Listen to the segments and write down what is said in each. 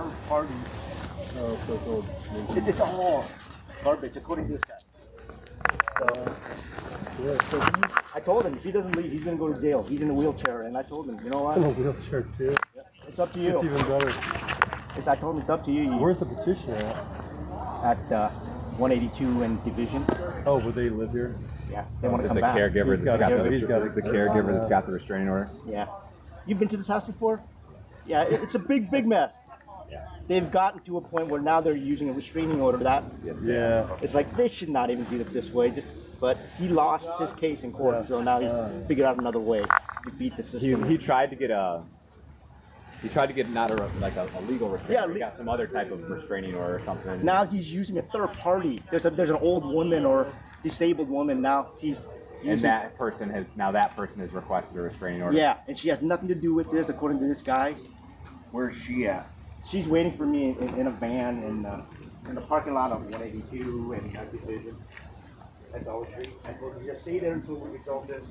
third party. Oh, so it's all. It's all garbage according to this guy. So I told him if he doesn't leave, he's gonna go to jail. He's in a wheelchair, and I told him, you know what? In a wheelchair too. It's up to you. It's even better. I told him it's up to you. Where's the petitioner at? At 182 and Division. Oh, but they live here. Yeah, they want to come the back. Caregiver He's got the caregiver that's got the restraining order. Yeah. You've been to this house before? Yeah, it's a big mess. Yeah. They've gotten to a point where now they're using a restraining order that Yeah. it's like they should not even do it this way. But he lost his case in court, so now he's figured out another way to beat the system. He tried to get not a legal restraining. Yeah, he got some other type of restraining order or something. Now he's using a third party. There's an old woman or disabled woman. Now he's using, and that person has requested a restraining order. Yeah, and she has nothing to do with this, according to this guy. Where's she at? She's waiting for me in a van in the parking lot of 182 and Division. At Dollar Tree. I told her, just stay there until we resolve this.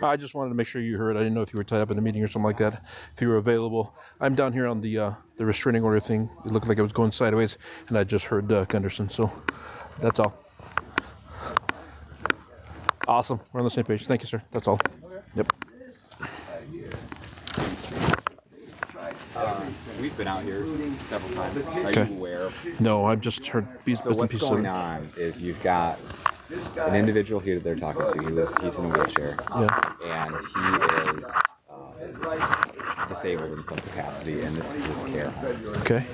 I just wanted to make sure you heard. I didn't know if you were tied up in a meeting or something like that. If you were available, I'm down here on the restraining order thing. It looked like it was going sideways, and I just heard Gunderson. So that's all. Awesome. We're on the same page. Thank you, sir. That's all. Yep. We've been out here several times. Are you aware? No, I've just heard bits and What's pieces. going on is you've got an individual here that they're talking to. He's in a wheelchair. Yeah. And he is disabled in some capacity, and this is his care home. Okay.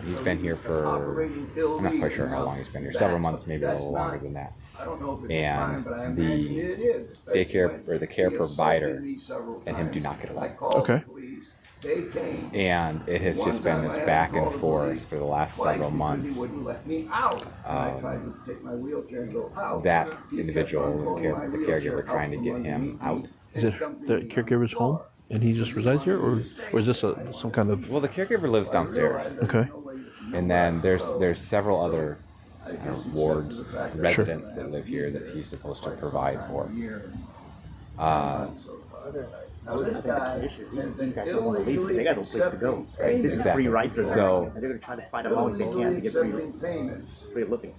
He's been here for, I'm not quite sure how long he's been here, several months, maybe a little longer than that. And the daycare or the care provider and him do not get along. Okay. And it has just been this back and forth for the last several months. That individual, the caregiver, trying to get him out. Is it the caregiver's home, and he just resides here, or is this some kind of? Well, the caregiver lives downstairs. Okay. And then there's several other wards, residents that live here that he's supposed to provide for. These guys don't want to leave. They got no place to go. Right? This is free right for them. So, and they're going to try to fight them out if they can to get free living.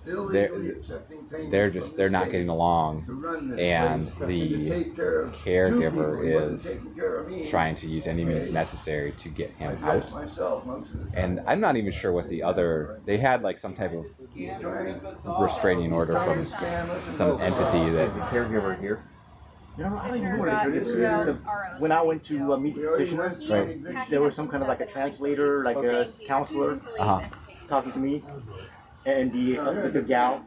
They're not getting along, and the caregiver is trying to use any means necessary to get him out. And I'm not even sure what they had like some type of restraining order from some entity that the caregiver here. You know, I don't even know what it is. When I went to meet the petitioner, there was some kind of like a translator, like a counselor, talking to me, and the gal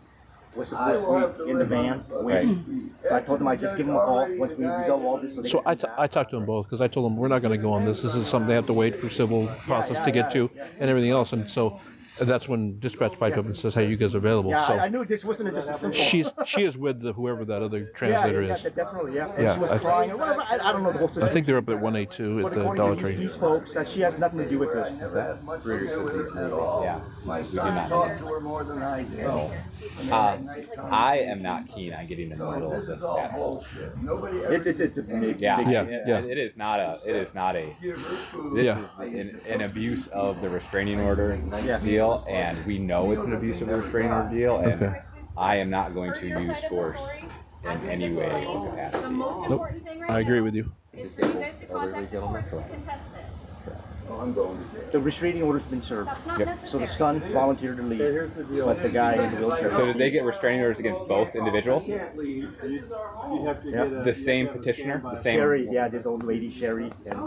was supposed to be in the van waiting. So I told him I'd just give him a call once we resolve all this. So I talked to them both because I told them we're not going to go on this. This is something they have to wait for civil process to get to and everything else. And so that's when dispatch piped up and says, "Hey, you guys are available." Yeah, so I knew this wasn't just a simple. She is with whoever that other translator is. Yeah, definitely, yeah. And she was crying or whatever. I don't know the whole situation. I think they're up at 182 at the Dollar Tree. These folks, she has nothing to do with this. Yeah, we do not know. I am not keen on getting in the middle of this at all. It's a big, It is not a. This is an abuse of the restraining order deal, and we know it's an abuse of the restraining order deal, and I am not going to use force in any way or capacity. Nope, I agree with you. The restraining order's been served. So the son volunteered to leave, but the guy in the wheelchair. So did they get restraining orders against both individuals? The same petitioner? The same. Sherry, this old lady, Sherry. And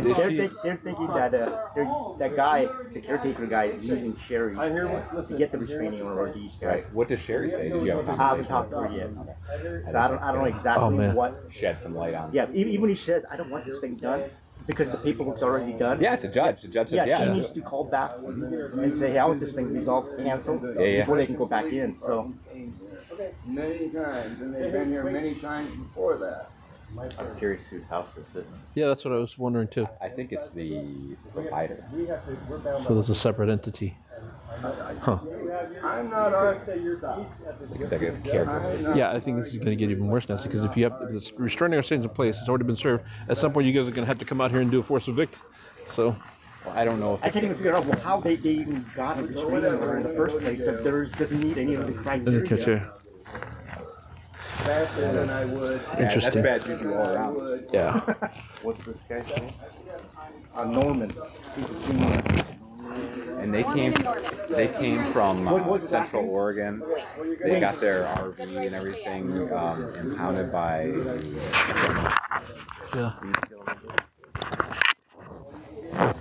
they're thinking that that guy, the caretaker guy, is using Sherry to get the restraining order of these guys. What does Sherry say? Did you have a conversation? I haven't talked to her yet. So I don't know exactly what. Shed some light on. Yeah, even when he says, I don't want this thing done, because the paperwork's already done. Yeah, it's a judge. The judge says, she needs to call back and say, hey, I want this thing resolved, canceled, before they can go back in. So many times, and they've been here many times before that. I'm curious whose house this is. Yeah, that's what I was wondering too. I think it's the provider. So there's a separate entity. Huh. The caregiver. Yeah, I think this is going to get even worse now because if this restraining order stays in place, it's already been served. At some point, you guys are going to have to come out here and do a force evict. So. Well, I don't know if I can't even figure out how they even got a restraining order in the first place. That doesn't meet any of the criteria. Faster than I would. Interesting. That's bad juju all around. Yeah. What's this guy's name? Norman. He's a senior. And they came from Central Oregon. They got their RV and everything impounded by. Yeah.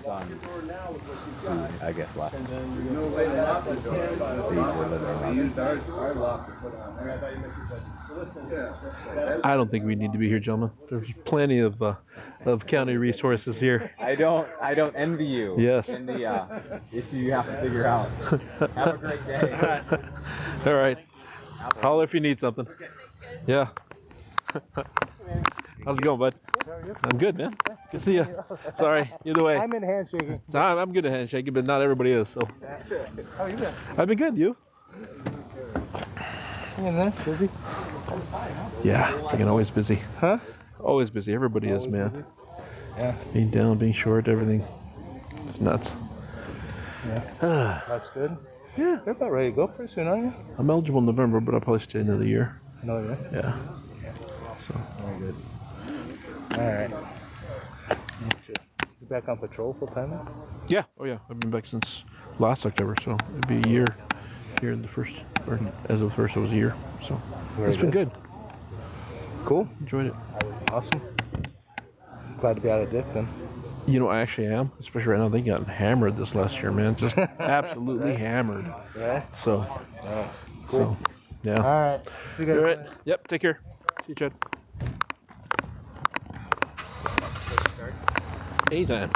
Son, who I guess left. I don't think we need to be here, gentlemen. There's plenty of county resources here. I don't envy you. Yes. In the issue you have to figure out. Have a great day. All right. Holler if you need something. Yeah. How's it going, bud? I'm good, man. Good to see you. Sorry, either way. I'm in handshaking. I'm good at handshaking, but not everybody is. So. How you been? I've been good. You? In there, busy? Yeah, freaking always busy. Huh? Always busy. Everybody is, man. Busy? Yeah. Being down, being short, everything. It's nuts. Yeah. That's good. Yeah. You're about ready to go pretty soon, aren't you? I'm eligible in November, but I'll probably stay another year. No, yeah. Yeah. So. Very good. All right. You back on patrol full time now? Yeah. Oh yeah. I've been back since last October, so it'd be a year here in the first, or as of the first, it was a year. So it's been good. Cool. Enjoyed it. Awesome. Glad to be out of Dixon. You know, I actually am, especially right now. They got hammered this last year, man. Just absolutely hammered. Yeah. So, Cool. yeah. All right. See you guys. All right. Yep. Take care. See you, Chad. Anytime.